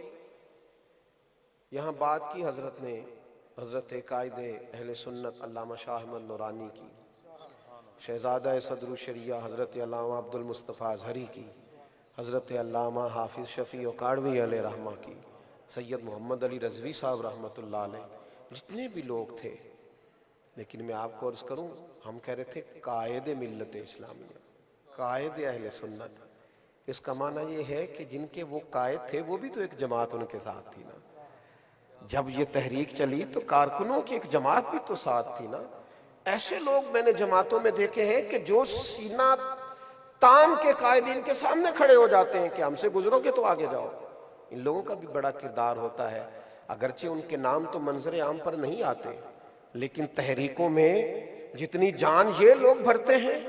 Speaker 1: یہاں بات کی حضرت نے, حضرت قائد اہل سنت علامہ شاہ احمد نورانی کی, شہزادہ صدر الشریعہ حضرت علامہ عبد المصطفیٰ اظہری کی, حضرت علامہ حافظ شفیع اکاڑوی علیہ رحمہ کی, سید محمد علی رضوی صاحب رحمۃ اللہ علیہ, جتنے بھی لوگ تھے. لیکن میں آپ کو عرض کروں, ہم کہہ رہے تھے قائد ملت اسلامیہ, قائد اہل سنت. اس کا معنی یہ ہے کہ جن کے وہ قائد تھے وہ بھی تو ایک جماعت ان کے ساتھ تھی نا. جب یہ تحریک چلی تو کارکنوں کی ایک جماعت بھی تو ساتھ تھی نا. ایسے لوگ میں نے جماعتوں میں دیکھے ہیں کہ جو سینہ تان کے قائدین کے سامنے کھڑے ہو جاتے ہیں کہ ہم سے گزرو گے تو آگے جاؤ. ان لوگوں کا بھی بڑا کردار ہوتا ہے, اگرچہ ان کے نام تو منظر عام پر نہیں آتے, لیکن تحریکوں میں جتنی جان یہ لوگ بھرتے ہیں،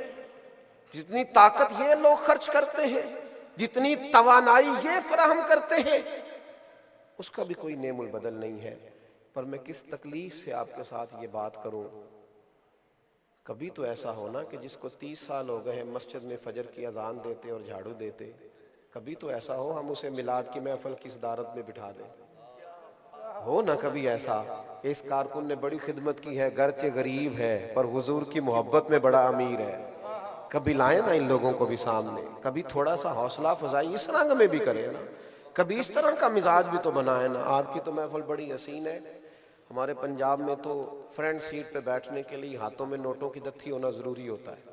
Speaker 1: جتنی طاقت یہ لوگ خرچ کرتے ہیں، جتنی توانائی یہ فراہم کرتے ہیں، اس کا بھی کوئی نعم البدل نہیں ہے۔ پر میں کس تکلیف سے آپ کے ساتھ یہ بات کروں، کبھی تو ایسا ہونا کہ جس کو 30 سال ہو گئے ہیں مسجد میں فجر کی اذان دیتے اور جھاڑو دیتے، کبھی تو ایسا ہو ہم اسے میلاد کی محفل کی صدارت میں بٹھا دیں، ہو نہ کبھی ایسا کہ اس کارکن نے بڑی خدمت کی ہے، گرچہ غریب ہے پر حضور کی محبت میں بڑا امیر ہے، کبھی لائیں نا ان لوگوں کو بھی سامنے، کبھی تھوڑا سا حوصلہ افزائی اس رنگ میں بھی کرے نا، کبھی اس طرح کا مزاج بھی تو بنائے نا۔ آپ کی تو محفل بڑی حسین ہے، ہمارے پنجاب میں تو فرنٹ سیٹ پہ بیٹھنے کے لیے ہاتھوں میں نوٹوں کی دتھی ہونا ضروری ہوتا ہے،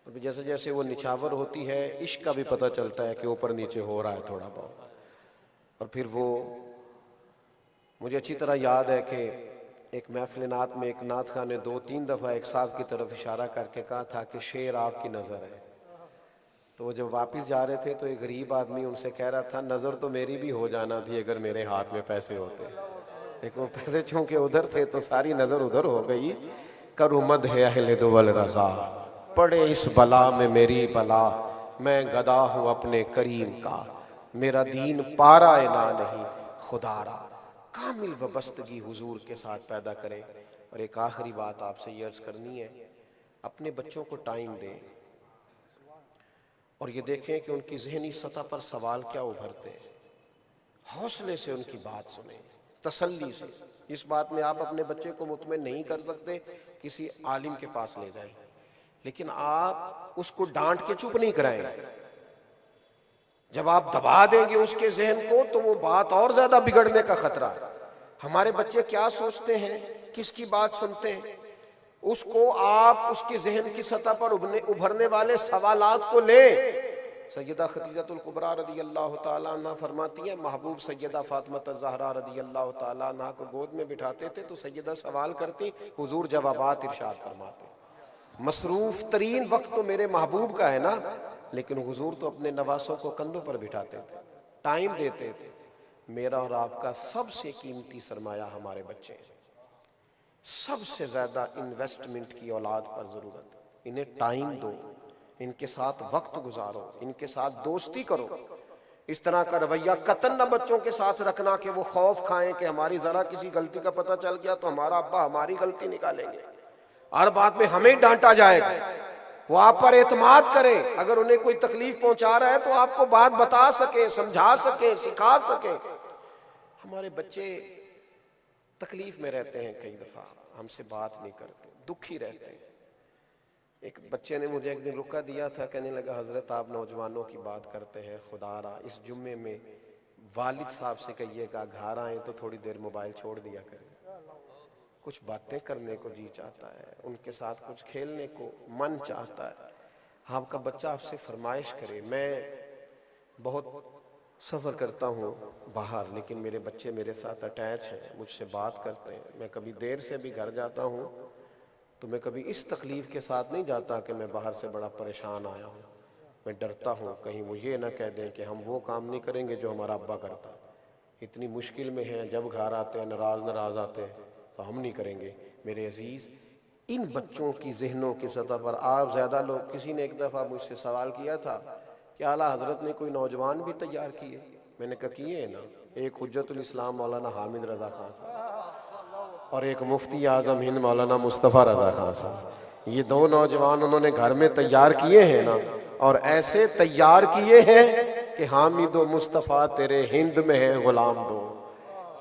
Speaker 1: اور جیسے جیسے وہ نچھاور ہوتی ہے عشق کا بھی پتہ چلتا ہے کہ اوپر نیچے ہو رہا ہے تھوڑا بہت۔ اور پھر وہ مجھے اچھی طرح یاد ہے کہ ایک محفل نعت میں ایک نعت خواں نے 2-3 دفعہ ایک صاحب کی طرف اشارہ کر کے کہا تھا کہ شعر آپ کی نظر ہے، تو وہ جب واپس جا رہے تھے تو ایک غریب آدمی ان سے کہہ رہا تھا نظر تو میری بھی ہو جانا تھی اگر میرے ہاتھ میں پیسے ہوتے، لیکن وہ پیسے چونکہ ادھر تھے تو ساری نظر ادھر ہو گئی۔ کرمد ہے اہل دول رضا، پڑے اس بلا میں میری بلا، میں گدا ہوں اپنے کریم کا، میرا دین پارا انا نہیں خدا را، کامل وابستگی حضور کے ساتھ پیدا کریں۔ اور ایک آخری بات آپ سے یہ عرض کرنی ہے، اپنے بچوں کو ٹائم دیں اور یہ دیکھیں کہ ان کی ذہنی سطح پر سوال کیا ابھرتے ہیں، حوصلے سے ان کی بات سنیں، تسلی سے۔ اس بات میں آپ اپنے بچے کو مطمئن نہیں کر سکتے، کسی عالم کے پاس لے جائیں، لیکن آپ اس کو ڈانٹ کے چپ نہیں کرائیں، جب آپ دبا دیں گے اس کے ذہن کو تو وہ بات اور زیادہ بگڑنے کا خطرہ ہے۔ ہمارے بچے کیا سوچتے ہیں، کس کی بات سنتے ہیں، اس کو آپ اس کے ذہن کی سطح پر ابھرنے والے سوالات کو لیں۔ سیدہ خدیجہ الکبریٰ رضی اللہ تعالیٰ عنہ فرماتی ہیں محبوب سیدہ فاطمہ الزہرا رضی اللہ تعالیٰ عنہ کو گود میں بٹھاتے تھے تو سیدہ سوال کرتی، حضور جوابات ارشاد فرماتے۔ مصروف ترین وقت تو میرے محبوب کا ہے نا، لیکن حضور تو اپنے نواسوں کو کندھوں پر بٹھاتے تھے، ٹائم دیتے تھے۔ میرا اور آپ کا سب سے قیمتی سرمایہ ہمارے بچے ہیں، سب سے زیادہ انویسٹمنٹ کی اولاد پر ضرورت، انہیں ٹائم دو، ان کے ساتھ وقت گزارو، ان کے ساتھ دوستی کرو۔ اس طرح کا رویہ قطعاً نہ بچوں کے ساتھ رکھنا کہ وہ خوف کھائیں کہ ہماری ذرا کسی غلطی کا پتہ چل گیا تو ہمارا ابا ہماری غلطی نکالیں گے، ہر بات میں ہمیں ڈانٹا جائے گا۔ وہ آپ پر اعتماد کریں، اگر انہیں کوئی تکلیف پہنچا رہا ہے تو آپ کو بات بتا سکیں، سمجھا سکیں، سکھا سکیں۔ ہمارے بچے تکلیف میں رہتے ہیں، کئی دفعہ ہم سے بات نہیں کرتے، دکھی رہتے ہیں۔ ایک بچے نے مجھے ایک دن رکا دیا تھا، کہنے لگا حضرت آپ نوجوانوں کی بات کرتے ہیں، خدا را اس جمعے میں والد صاحب سے کہیے گا گھر آئیں تو تھوڑی دیر موبائل چھوڑ دیا کریں، کچھ باتیں کرنے کو جی چاہتا ہے، ان کے ساتھ کچھ کھیلنے کو من چاہتا ہے۔ آپ کا بچہ آپ سے فرمائش کرے۔ میں بہت سفر کرتا ہوں باہر، لیکن میرے بچے میرے ساتھ اٹیچ ہیں، مجھ سے بات کرتے ہیں۔ میں کبھی دیر سے بھی گھر جاتا ہوں تو میں کبھی اس تکلیف کے ساتھ نہیں جاتا کہ میں باہر سے بڑا پریشان آیا ہوں، میں ڈرتا ہوں کہیں وہ یہ نہ کہہ دیں کہ ہم وہ کام نہیں کریں گے جو ہمارا ابا کرتا، اتنی مشکل میں ہیں، جب گھر آتے ہیں ناراض آتے ہیں تو ہم نہیں کریں گے۔ میرے عزیز، ان بچوں کی ذہنوں کی سطح پر آپ زیادہ لوگ، کسی نے ایک دفعہ مجھ سے سوال کیا تھا کہ اعلیٰ حضرت نے کوئی نوجوان بھی تیار کیے؟ میں نے کہا کیے ہیں نا، ایک حجت الاسلام مولانا حامد رضا خان صاحب اور ایک مفتی اعظم ہند مولانا مصطفیٰ رضا خان صاحب، یہ دو نوجوان انہوں نے گھر میں تیار کیے ہیں نا، اور ایسے تیار کیے ہیں کہ حامد و مصطفیٰ تیرے ہند میں ہیں غلام دو۔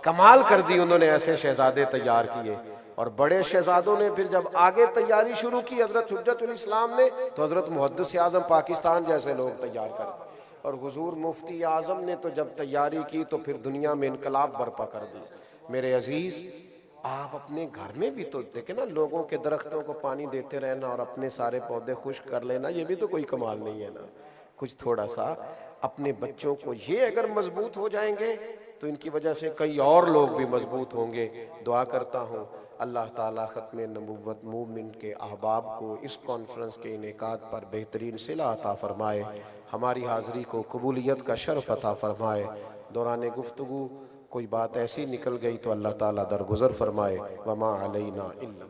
Speaker 1: کمال کر دی انہوں نے، ایسے شہزادے تیار کیے۔ اور بڑے شہزادوں نے پھر جب آگے تیاری شروع کی حضرت حجت الاسلام نے، تو حضرت محدث اعظم پاکستان جیسے لوگ تیار کر دی، اور حضور مفتی اعظم نے تو جب تیاری کی تو پھر دنیا میں انقلاب برپا کر دی۔ میرے عزیز، آپ اپنے گھر میں بھی تو دیکھیں نا، لوگوں کے درختوں کو پانی دیتے رہنا اور اپنے سارے پودے خشک کر لینا، یہ بھی تو کوئی کمال نہیں ہے نا۔ کچھ تھوڑا سا اپنے بچوں کو، یہ اگر مضبوط ہو جائیں گے تو ان کی وجہ سے کئی اور لوگ بھی مضبوط ہوں گے۔ دعا کرتا ہوں اللہ تعالیٰ ختم نبوت مومن کے احباب کو اس کانفرنس کے انعقاد پر بہترین صلہ عطا فرمائے، ہماری حاضری کو قبولیت کا شرف عطا فرمائے۔ دوران گفتگو کوئی بات ایسی نکل گئی تو اللہ تعالیٰ درگزر فرمائے، وما علینا الا۔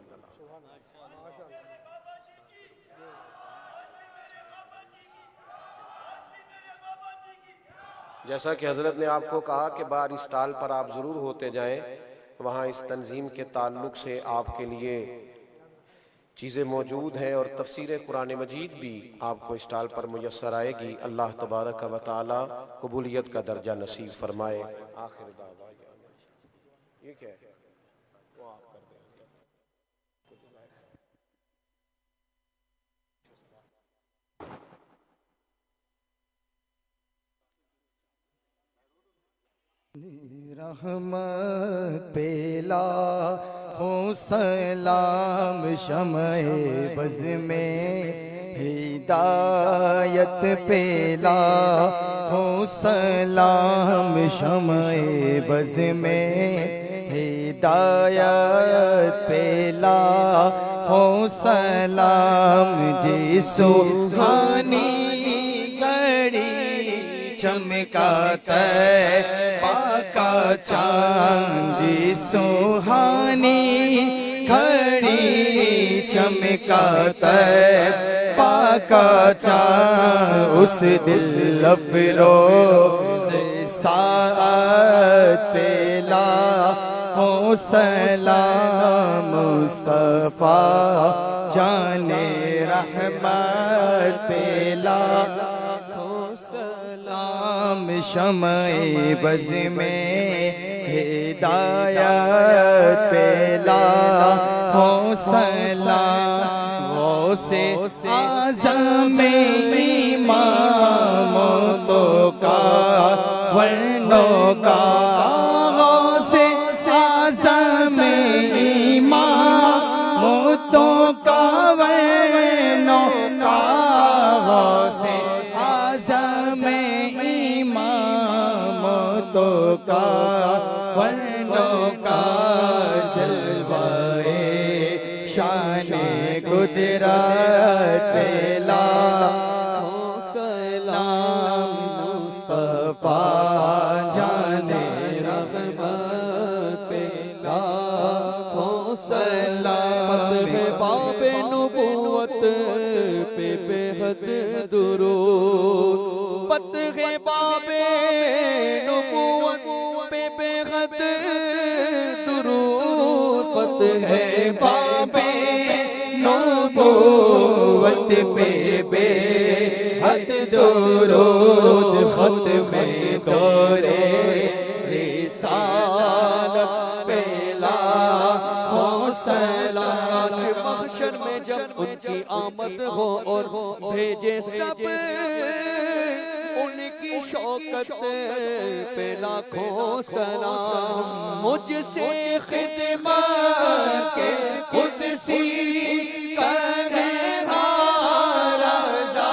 Speaker 1: جیسا کہ حضرت نے آپ کو کہا کہ بار اسٹال پر آپ ضرور ہوتے جائیں، وہاں اس تنظیم کے تعلق سے آپ کے لیے چیزیں موجود ہیں اور تفسیر قرآن مجید بھی آپ کو اسٹال پر میسر آئے گی۔ اللہ تبارک و تعالی قبولیت کا درجہ نصیب فرمائے۔ آخر دعوانا یہ کیا ہے؟ وہ آپ کر دیں۔
Speaker 2: رحمت پیلا ہو سلام شمع بز میں، ہدایت پیلا ہو سلام شمع بز میں، ہدایت پیلا ہو سلام جی سبحانی چمکاتا ہے پاکا چاند جی سوہانی گھڑی چمکاتا ہے پاکا چاند، اس دل افروز ساعت پیلا ہو سلام مصطفیٰ جان رحمت پیلا سلام شمع بز میں، ہدایت پیلا ہو سلام غوث اعظم امامتوں کا ورنوں کا، غوث اعظم امامتوں کا ورنوں کا، غوث کا ورنوں کا، جلوائے شان قدرت پیلا ہو سلام مصطفیٰ جان رحمت پیلا ہو سلام، باب نبوت پہ بے حد درود، فتح باب نبوت پہ بے حد درود، فتح باب نبوت پہ بے حد درود، ختم دور رسالت پیلا ہو سلام، محشر میں جب ان کی آمد ہو اور بھیجے سب ان کی شوکت پہ لاکھوں سلام، مجھ سے خدمت کے قدسی کہے ہر رضا،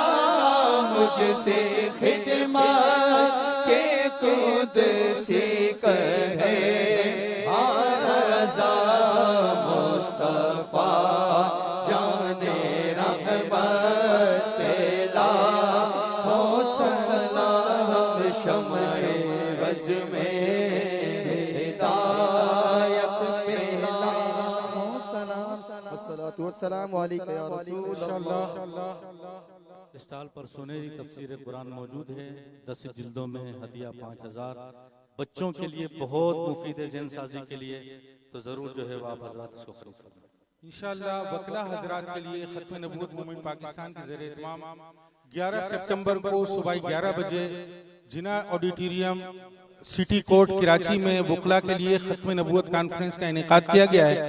Speaker 2: مجھ سے خدمت کے قدسی کہے ہر رضا، مصطفیٰ جان رحمت پیلا ہو سلام شمع بز میں، ہدایت پیلا ہو سلام، الصلاۃ والسلام علیکہ یا رسول اللہ۔
Speaker 3: اسٹال پر سنہری تفسیر قرآن موجود ہے، 10 جلدوں میں، ہدیہ 5000، بچوں کے لیے بہت مفید ہے ذہن سازی کے لیے، تو ضرور جو ہے وہ آپ حضرات اس کو خرید کریں۔
Speaker 4: انشاءاللہ وکلا حضرات کے لیے ختم نبوت مومنٹ پاکستان کے زیر اہتمام 11 سپٹمبر کو صبح 11 بجے جناح آڈیٹوریم سٹی کورٹ کراچی میں وکلا کے لیے ختم نبوت کانفرنس کا انعقاد کیا گیا ہے،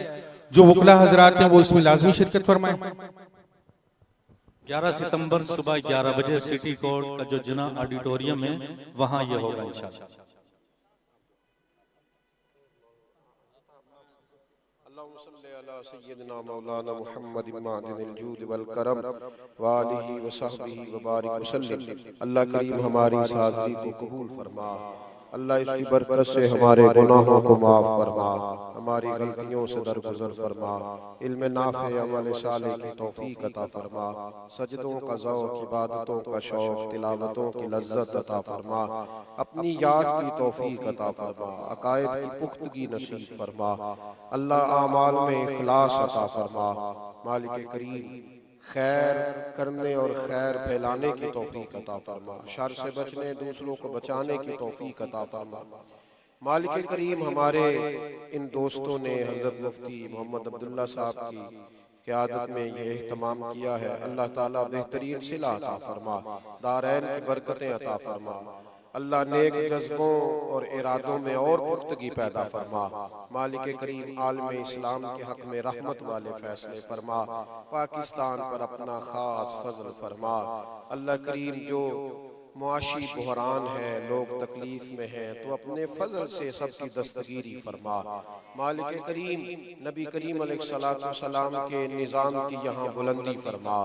Speaker 4: جو وکلا حضرات ہیں وہ اس میں لازمی شرکت فرمائیں۔
Speaker 3: 11 ستمبر صبح 11 بجے سٹی کورٹ کا جو جناح آڈیٹوریم ہے وہاں یہ ہوگا انشاءاللہ۔
Speaker 1: اللہم صلی علی سیدنا مولانا محمد معدن الجود والکرم وآلہ وصحبہ وبارک وسلم۔ اللہ کریم ہماری اس حاضری کو قبول فرما، اللہ اس کی برکت سے ہمارے گناہوں کو معاف فرما، ہماری غلطیوں سے درگزر فرما، علم نافع عمل صالح کی توفیق عطا فرما، سجدوں کا ذوق، عبادتوں کا شوق، تلاوتوں کی لذت عطا فرما، اپنی یاد کی توفیق عطا فرما، عقائد کی پختگی نصیب فرما، اللہ اعمال میں اخلاص عطا فرما۔ مالک کریم خیر کرنے اور خیر پھیلانے کی توفیق عطا فرما، شر سے بچنے، دوسروں کو بچانے کی توفیق عطا فرما۔ مالک کریم ہمارے ان دوستوں نے حضرت مفتی محمد عبداللہ صاحب کی قیادت میں یہ اہتمام کیا ہے، اللہ تعالیٰ بہترین صلہ عطا فرما، دارین کی برکتیں عطا فرما، اللہ نیک جذبوں اور ارادوں میں اور پختگی پیدا فرما۔ مالک کریم عالم اسلام کے حق میں رحمت والے فیصلے فرما، پاکستان پر اپنا خاص فضل فرما۔ اللہ کریم جو معاشی بحران ہے، لوگ تکلیف میں ہیں، تو اپنے فضل سے سب کی دستگیری فرما۔ مالک کریم نبی کریم علیہ السلام کے نظام کی یہاں بلندی فرما،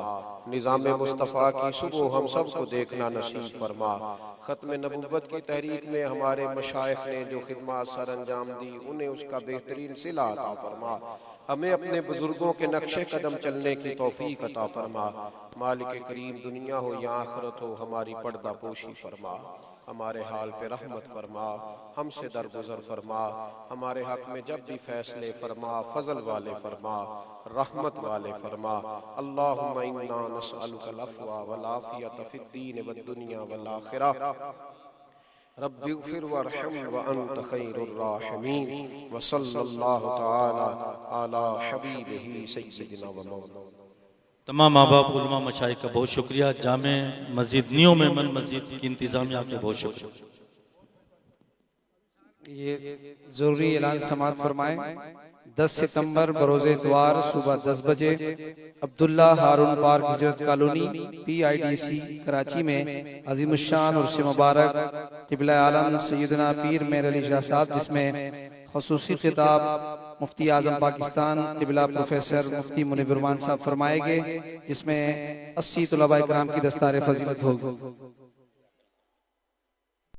Speaker 1: نظام مصطفیٰ کی صبح ہم سب کو دیکھنا نصیب فرما۔ ختم نبوت کی تحریک میں ہمارے مشائخ نے جو خدمات سر انجام دی، انہیں اس کا بہترین صلہ عطا فرما، ہمیں اپنے بزرگوں کے نقش قدم چلنے کی توفیق عطا فرما۔ مالک کریم دنیا ہو یا آخرت ہو، ہماری پردہ پوشی فرما، ہمارے حال پہ رحمت فرما، ہم سے درگزر فرما، ہمارے حق میں جب بھی فیصلے فرما، فضل والے فرما، رحمت والے فرما۔ اللہم انا نسألک العفو والعافیۃ فی الدین والدنیا والآخرہ، رب اغفر وارحم وانت خیر الراحمین، وصلی اللہ تعالی علی حبیبہ سیدنا و مولانا۔
Speaker 3: تمام ماں باپ، علماء، مشائخ کا بہت شکریہ، جامع مسجد نیو میمن مسجد کی انتظامیہ کے بہت شکریہ۔
Speaker 5: یہ ضروری اعلان سماعت فرمائیں۔ 10 ستمبر بروز اتوار صبح 10 بجے عبداللہ ہارون پارک ہجرت کالونی PIDC کراچی میں عظیم الشان عرس مبارک قبلہ عالم سیدنا پیر میر علی شاہ صاحب، جس میں خصوصی خطاب مفتی اعظم پاکستان قبلہ پروفیسر مفتی منیر رحمان صاحب فرمائے گے، جس میں 80 طلباء کرام کی دستار فضیلت ہوگی۔